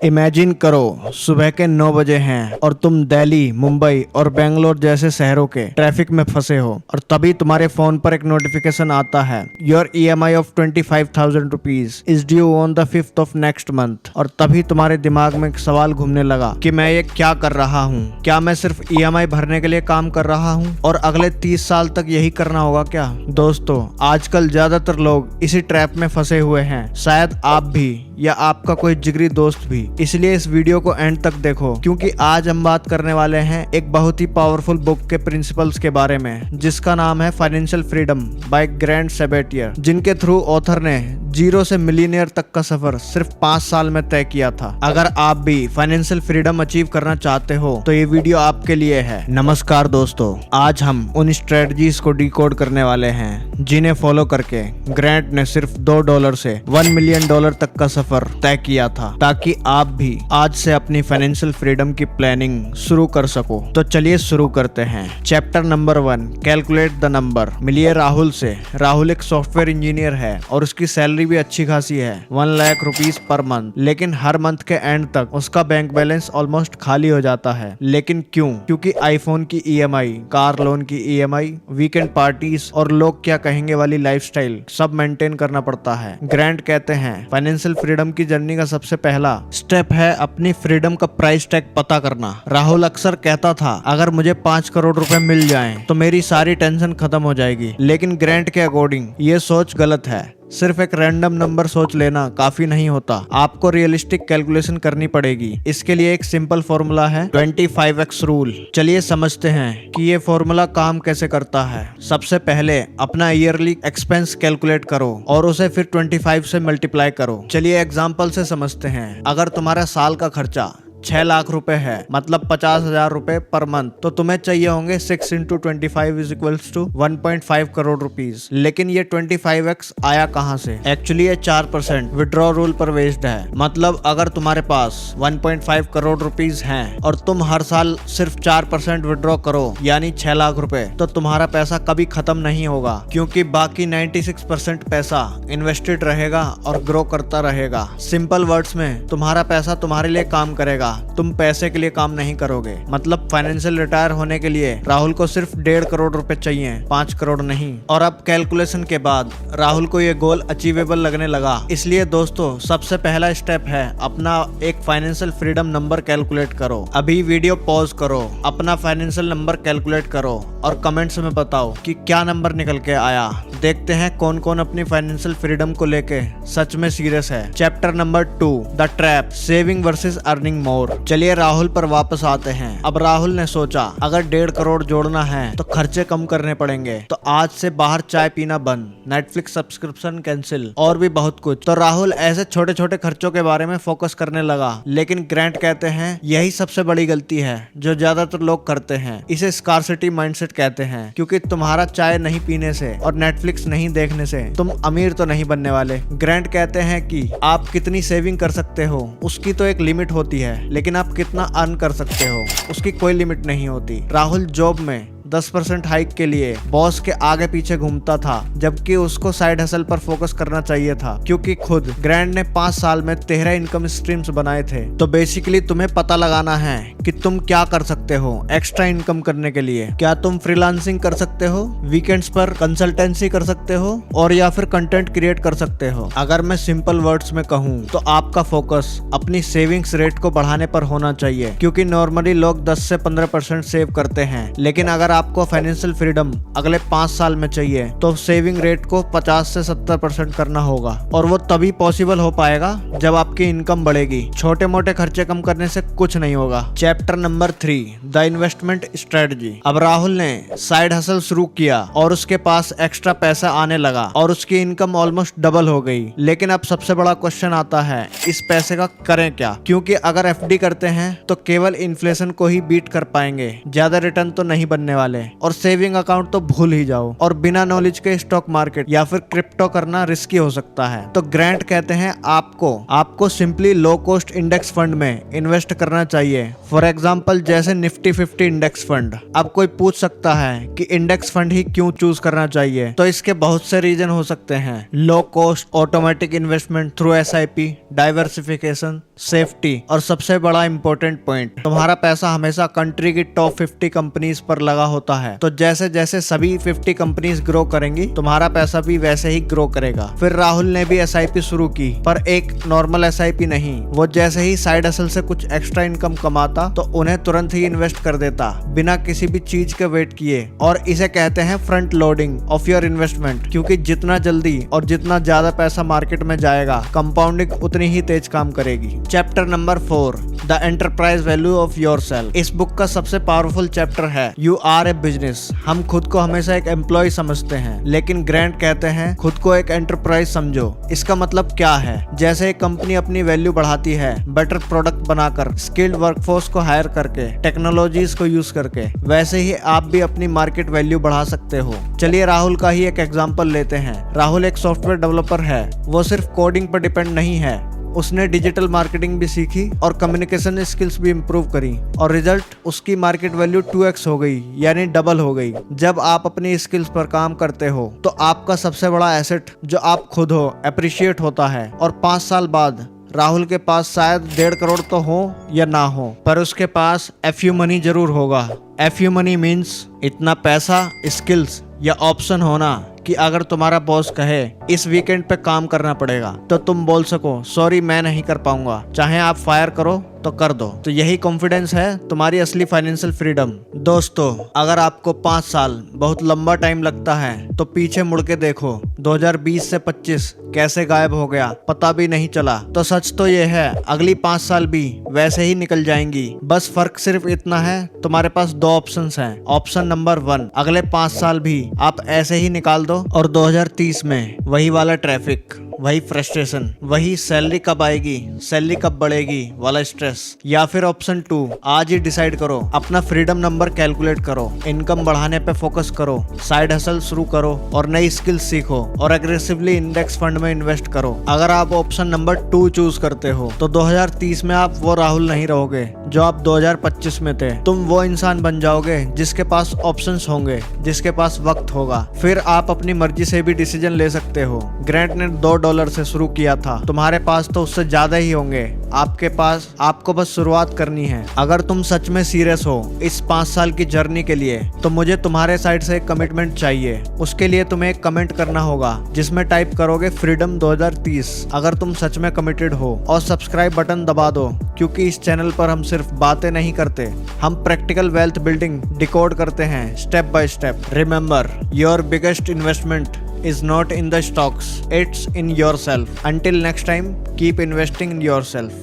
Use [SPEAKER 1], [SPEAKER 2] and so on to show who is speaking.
[SPEAKER 1] Imagine करो सुबह के 9 बजे हैं और तुम दिल्ली, मुंबई और बेंगलोर जैसे शहरों के ट्रैफिक में फंसे हो और तभी तुम्हारे फोन पर एक नोटिफिकेशन आता है your EMI of 25,000 rupees is due on the 5th of next month. और तभी तुम्हारे दिमाग में एक सवाल घूमने लगा कि मैं ये क्या कर रहा हूँ? क्या मैं सिर्फ EMI भरने के लिए काम कर रहा हूँ और अगले 30 साल तक यही करना होगा क्या? दोस्तों, आजकल ज्यादातर लोग इसी ट्रैप में फंसे हुए हैं, शायद आप भी या आपका कोई जिगरी दोस्त भी। इसलिए इस वीडियो को एंड तक देखो, क्योंकि आज हम बात करने वाले हैं एक बहुत ही पावरफुल बुक के प्रिंसिपल्स के बारे में, जिसका नाम है फाइनेंशियल फ्रीडम बाय ग्रैंड सेबेटियर, जिनके थ्रू ऑथर ने 0 से मिलीनियर तक का सफर सिर्फ 5 साल में तय किया था। अगर आप भी फाइनेंशियल फ्रीडम अचीव करना चाहते हो तो ये वीडियो आपके लिए है। नमस्कार दोस्तों, आज हम उन स्ट्रेटजीज को डिकोड करने वाले हैं जिन्हें फॉलो करके ग्रैंट ने सिर्फ $2 से $1 मिलियन तक का सफर तय किया था, ताकि आप भी आज से अपनी फाइनेंशियल फ्रीडम की प्लानिंग शुरू कर सको। तो चलिए शुरू करते हैं। Chapter number 1, calculate the number. मिलिए राहुल से। राहुल एक सॉफ्टवेयर इंजीनियर है और उसकी सैलरी भी अच्छी खासी है, 1 लाख रुपीज पर मंथ। लेकिन हर मंथ के एंड तक उसका बैंक बैलेंस ऑलमोस्ट खाली हो जाता है। लेकिन क्यों? क्योंकि आईफोन की EMI, कार लोन की EMI, वीकेंड पार्टीज और लोग क्या कहेंगे वाली लाइफस्टाइल सब मेंटेन करना पड़ता है। ग्रैंट कहते हैं फाइनेंशियल फ्रीडम की जर्नी का सबसे पहला स्टेप है अपनी फ्रीडम का प्राइस टैग पता करना। राहुल अक्सर कहता था अगर मुझे 5 करोड़ रुपए मिल जाएं तो मेरी सारी टेंशन खत्म हो जाएगी। लेकिन ग्रैंट के अकॉर्डिंग ये सोच गलत है। सिर्फ एक रैंडम नंबर सोच लेना काफी नहीं होता, आपको रियलिस्टिक कैलकुलेशन करनी पड़ेगी। इसके लिए एक सिंपल फॉर्मूला है 25x रूल। चलिए समझते हैं कि ये फॉर्मूला काम कैसे करता है। सबसे पहले अपना ईयरली एक्सपेंस कैलकुलेट करो और उसे फिर 25 से मल्टीप्लाई करो। चलिए एग्जाम्पल से समझते हैं। अगर तुम्हारा साल का खर्चा 6 लाख रुपए है, मतलब 50,000 रुपए पर मंथ, तो तुम्हें चाहिए होंगे 6 × 25 is equals to 1.5 crore rupees. लेकिन ये 25x आया कहाँ से? एक्चुअली ये 4% विड्रॉ रूल पर बेस्ड है। मतलब अगर तुम्हारे पास 1.5 करोड़ रुपीज हैं और तुम हर साल सिर्फ 4% विड्रॉ करो, यानी 6 लाख रुपए, तो तुम्हारा पैसा कभी खत्म नहीं होगा, क्योंकि बाकी 96% पैसा इन्वेस्टेड रहेगा और ग्रो करता रहेगा। सिंपल वर्ड्स में तुम्हारा पैसा तुम्हारे लिए काम करेगा, तुम पैसे के लिए काम नहीं करोगे। मतलब फाइनेंशियल रिटायर होने के लिए राहुल को सिर्फ 1.5 करोड़ रुपए चाहिए, 5 करोड़ नहीं। और अब कैलकुलेशन के बाद राहुल को ये गोल अचीवेबल लगने लगा। इसलिए दोस्तों, सबसे पहला स्टेप है अपना एक फाइनेंशियल फ्रीडम नंबर कैलकुलेट करो। अभी वीडियो पॉज करो, अपना फाइनेंशियल नंबर कैलकुलेट करो और कमेंट्स में बताओ कि क्या नंबर निकल के आया। देखते हैं कौन कौन अपनी फाइनेंशियल फ्रीडम को लेके सच में सीरियस है। Chapter number 2, the trap, saving versus earning more. चलिए राहुल पर वापस आते हैं। अब राहुल ने सोचा अगर 1.5 करोड़ जोड़ना है तो खर्चे कम करने पड़ेंगे। तो आज से बाहर चाय पीना बंद, नेटफ्लिक्स सब्सक्रिप्शन कैंसिल और भी बहुत कुछ। तो राहुल ऐसे छोटे छोटे खर्चों के बारे में फोकस करने लगा। लेकिन ग्रैंट कहते हैं यही सबसे बड़ी गलती है जो ज्यादातर लोग करते हैं। इसे स्कार्सिटी माइंडसेट कहते हैं, क्योंकि तुम्हारा चाय नहीं पीने से और नेटफ्लिक्स नहीं देखने से तुम अमीर तो नहीं बनने वाले। ग्रैंट कहते हैं कि आप कितनी सेविंग कर सकते हो उसकी तो एक लिमिट होती है, लेकिन आप कितना अर्न कर सकते हो उसकी कोई लिमिट नहीं होती। राहुल जॉब में 10% हाइक के लिए बॉस के आगे पीछे घूमता था, जबकि उसको साइड हसल पर फोकस करना चाहिए था, क्योंकि खुद ग्रैंड ने 5 साल में 13 इनकम स्ट्रीम्स बनाए थे। तो बेसिकली तुम्हें पता लगाना है कि तुम क्या कर सकते हो एक्स्ट्रा इनकम करने के लिए। क्या तुम फ्रीलांसिंग कर सकते हो, वीकेंड्स पर कंसल्टेंसी कर सकते हो, और या फिर कंटेंट क्रिएट कर सकते हो। अगर मैं सिंपल वर्ड्स में कहूँ तो आपका फोकस अपनी सेविंग्स रेट को बढ़ाने पर होना चाहिए, क्योंकि नॉर्मली लोग 10 से 15% सेव करते हैं। लेकिन अगर आपको फाइनेंशियल फ्रीडम अगले 5 साल में चाहिए तो सेविंग रेट को 50 से 70% करना होगा, और वो तभी पॉसिबल हो पाएगा जब आपकी इनकम बढ़ेगी। छोटे मोटे खर्चे कम करने से कुछ नहीं होगा। Chapter number 3, the investment strategy. अब राहुल ने साइड हसल शुरू किया और उसके पास एक्स्ट्रा पैसा आने लगा और उसकी इनकम ऑलमोस्ट डबल हो गई। लेकिन अब सबसे बड़ा क्वेश्चन आता है, इस पैसे का करें क्या? क्योंकि अगर FD करते हैं तो केवल इन्फ्लेशन को ही बीट कर पाएंगे, ज्यादा रिटर्न तो नहीं बनने वाले। निकालें और सेविंग अकाउंट तो भूल ही जाओ। और बिना नॉलेज के स्टॉक मार्केट या फिर क्रिप्टो करना रिस्की हो सकता है। तो ग्रांट कहते हैं आपको simply low cost index fund में इन्वेस्ट करना चाहिए। फॉर एग्जाम्पल जैसे निफ्टी 50 इंडेक्स फंड। अब कोई पूछ सकता है कि इंडेक्स फंड ही क्यों चूज करना चाहिए, तो इसके बहुत से रीजन हो सकते हैं। Low cost, automatic investment through SIP, diversification, safety और सबसे बड़ा इंपॉर्टेंट पॉइंट, तुम्हारा पैसा हमेशा कंट्री की टॉप 50 कंपनीज पर लगा होता है। तो जैसे जैसे सभी 50 कंपनीज ग्रो करेंगी, तुम्हारा पैसा भी वैसे ही ग्रो करेगा। फिर राहुल ने भी SIP शुरू की, पर एक नॉर्मल SIP नहीं। वो जैसे ही साइड हसल से कुछ एक्स्ट्रा इनकम कमाता तो उन्हें तुरंत ही इन्वेस्ट कर देता बिना किसी भी चीज के वेट किए। और इसे कहते हैं front loading of your investment, क्योंकि जितना जल्दी और जितना ज्यादा पैसा मार्केट में जाएगा, कंपाउंडिंग उतनी ही तेज काम करेगी। Chapter number 4, the enterprise value of yourself. इस बुक का सबसे पावरफुल चैप्टर है यू आर ए बिजनेस। हम खुद को हमेशा एक एम्प्लॉय समझते हैं, लेकिन ग्रांट कहते हैं खुद को एक एंटरप्राइज समझो। इसका मतलब क्या है? जैसे एक कंपनी अपनी वैल्यू बढ़ाती है बेटर प्रोडक्ट बनाकर, स्किल्ड वर्कफोर्स को हायर करके, टेक्नोलॉजीज को यूज करके, वैसे ही आप भी अपनी मार्केट वैल्यू बढ़ा सकते हो। चलिए राहुल का ही एक एग्जांपल लेते हैं। राहुल एक सॉफ्टवेयर डेवलपर है। वो सिर्फ कोडिंग पर डिपेंड नहीं है, उसने डिजिटल मार्केटिंग भी सीखी और कम्युनिकेशन स्किल्स भी इम्प्रूव करी, और रिजल्ट उसकी मार्केट वैल्यू 2x हो गई, यानी डबल हो गई। जब आप अपनी स्किल्स पर काम करते हो तो आपका सबसे बड़ा एसेट जो आप खुद हो अप्रिशिएट होता है। और 5 साल बाद राहुल के पास शायद 1.5 करोड़ तो हो या ना हो, पर उसके पास FU मनी जरूर होगा। FU मनी मीन्स इतना पैसा, स्किल्स या ऑप्शन होना कि अगर तुम्हारा बॉस कहे इस वीकेंड पे काम करना पड़ेगा, तो तुम बोल सको सॉरी मैं नहीं कर पाऊंगा, चाहे आप फायर करो तो कर दो। तो यही कॉन्फिडेंस है तुम्हारी असली फाइनेंशियल फ्रीडम। दोस्तों, अगर आपको 5 साल बहुत लंबा टाइम लगता है तो पीछे मुड़ के देखो, 2020 से 25 कैसे गायब हो गया पता भी नहीं चला। तो सच तो ये है, अगली 5 साल भी वैसे ही निकल जाएंगी। बस फर्क सिर्फ इतना है, तुम्हारे पास 2 ऑप्शंस हैं। ऑप्शन नंबर 1, अगले 5 साल भी आप ऐसे ही निकाल दो, और 2030 में वही वाला ट्रैफिक, वही फ्रस्ट्रेशन, वही सैलरी कब आएगी, सैलरी कब बढ़ेगी वाला स्ट्रेस। या फिर ऑप्शन 2, आज ही डिसाइड करो, अपना फ्रीडम नंबर कैलकुलेट करो, इनकम बढ़ाने पे फोकस करो, साइड हसल शुरू करो और नई स्किल्स सीखो, और एग्रेसिवली इंडेक्स फंड में इन्वेस्ट करो। अगर आप ऑप्शन नंबर 2 चूज करते हो तो 2030 में आप वो राहुल नहीं रहोगे जो आप 2025 में थे। तुम वो इंसान बन जाओगे जिसके पास ऑप्शंस होंगे, जिसके पास वक्त होगा। फिर आप अपनी मर्जी से भी डिसीजन ले सकते हो। ग्रांट ने $2 से शुरू किया था, तुम्हारे पास तो उससे ज्यादा ही होंगे। आपको बस शुरुआत करनी है। अगर तुम सच में सीरियस हो इस 5 साल की जर्नी के लिए, तो मुझे तुम्हारे साइड से एक कमिटमेंट चाहिए। उसके लिए तुम्हें एक कमेंट करना होगा जिसमें टाइप करोगे फ्रीडम 2030 अगर तुम सच में कमिटेड हो, और सब्सक्राइब बटन दबा दो, क्योंकि इस चैनल पर हम सिर्फ बातें नहीं करते, हम प्रैक्टिकल वेल्थ बिल्डिंग डिकोड करते हैं step by step. Remember, your biggest investment is not in the stocks, it's in yourself. Until next time, keep investing in yourself.